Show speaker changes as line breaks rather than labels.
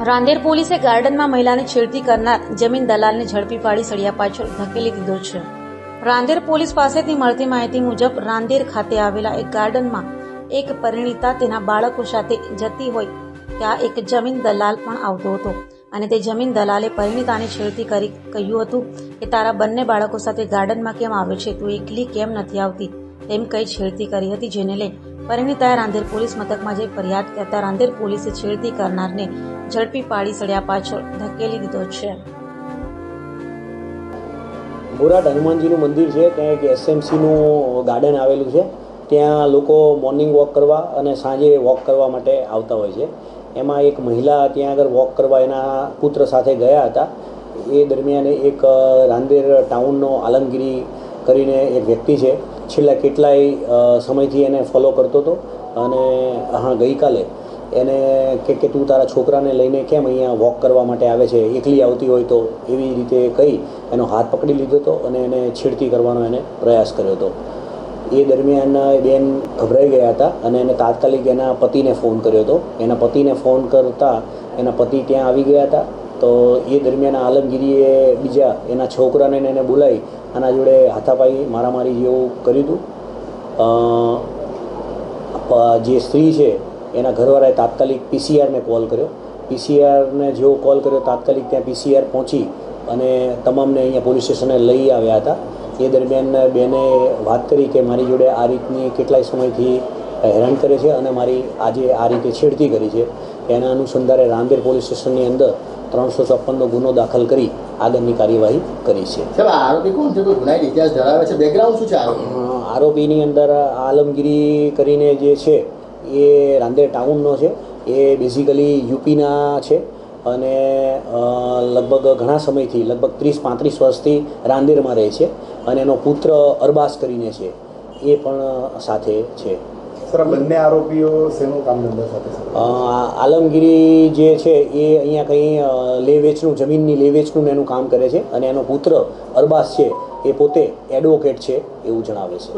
રાંદેર પોલીસે ગાર્ડનમાં મહિલાને છેડતી કરનાર જમીન દલાલને ઝડપી પાડી સળિયા પાછળ ધકેલી દીધો છે. રાંદેર પોલીસ પાસેથી મળતી માહિતી મુજબ રાંદેર ખાતે આવેલા એક ગાર્ડનમાં એક પરિણીતા તેના બાળકો સાથે જતી હોય ત્યાં એક જમીન દલાલ પણ આવતો હતો અને તે જમીન દલાલે પરિણીતાને છેડતી કરી કહ્યું હતું કે તારા બંને બાળકો સાથે ગાર્ડનમાં કેમ આવે છે, તું એકલી કેમ નથી આવતી, તેમ કઈ છેડતી કરી હતી, જેને લઈ પરિણીતાએ રાંદેર પોલીસ મથકમાં જઈ ફરિયાદ કરતા રાંદેર પોલીસે છેડતી કરનારને ઝડપી પાડી સળિયા પાછળ ધકેલી દીધો છે.
બોરાટ હનુમાનજીનું મંદિર છે, ત્યાં એક એસએમસીનું ગાર્ડન આવેલું છે. ત્યાં લોકો મોર્નિંગ વોક કરવા અને સાંજે વોક કરવા માટે આવતા હોય છે. એમાં એક મહિલા ત્યાં આગળ વોક કરવા એના પુત્ર સાથે ગયા હતા. એ દરમિયાન એક રાંદેર ટાઉનનો આલમગીરી કરીને એક વ્યક્તિ છે, છેલ્લા કેટલાય સમયથી એને ફોલો કરતો હતો અને ગઈકાલે એને કે તું તારા છોકરાને લઈને કેમ અહીંયા વોક કરવા માટે આવે છે, એકલી આવતી હોય તો, એવી રીતે કહી એનો હાથ પકડી લીધો હતો અને એને છેડતી કરવાનો એને પ્રયાસ કર્યો હતો. એ દરમિયાન બેન ગભરાઈ ગયા હતા અને એને તાત્કાલિક એના પતિને ફોન કર્યો હતો. એના પતિને ફોન કરતાં એના પતિ ત્યાં આવી ગયા હતા. તો એ દરમિયાન આલમગીરીએ બીજા એના છોકરાને એને બોલાવી આના જોડે હાથાપાઈ મારામારી જેવું કર્યું હતું. જે સ્ત્રી છે એના ઘરવાળાએ તાત્કાલિક પીસીઆરને કોલ કર્યો. પીસીઆરને જેવો કોલ કર્યો તાત્કાલિક ત્યાં પીસીઆર પહોંચી અને તમામને અહીંયા પોલીસ સ્ટેશને લઈ આવ્યા હતા. એ દરમિયાન બેને વાત કરી કે મારી જોડે આ રીતની કેટલાય સમયથી હેરાન કરે છે અને મારી આજે આ રીતે છેડતી કરી છે. એના અનુસંધાને રાંદેર પોલીસ સ્ટેશનની અંદર 354નો ગુનો દાખલ કરી આગળની કાર્યવાહી કરી છે.
આરોપી કોણ છે, કોઈ ગુનાહિત ઇતિહાસ ધરાવે છે, બેકગ્રાઉન્ડ શું છે
આરોપીની અંદર આલમગીરી કરીને જે છે એ રાંદેર ટાઉનનો છે. એ બેઝિકલી યુપીના છે અને લગભગ ઘણા સમયથી લગભગ 30-35 વર્ષથી રાંદેરમાં રહે છે અને એનો પુત્ર અરબાસ કરીને છે, એ પણ સાથે છે.
સર, બંને આરોપીઓ શેનું કામ ધંધા સાથે?
આલમગીરી જે છે એ અહીંયા કંઈ લે વેચનું, જમીનની લે વેચનું એનું કામ કરે છે અને એનો પુત્ર અરબાસ છે એ પોતે એડવોકેટ છે એવું જણાવે છે.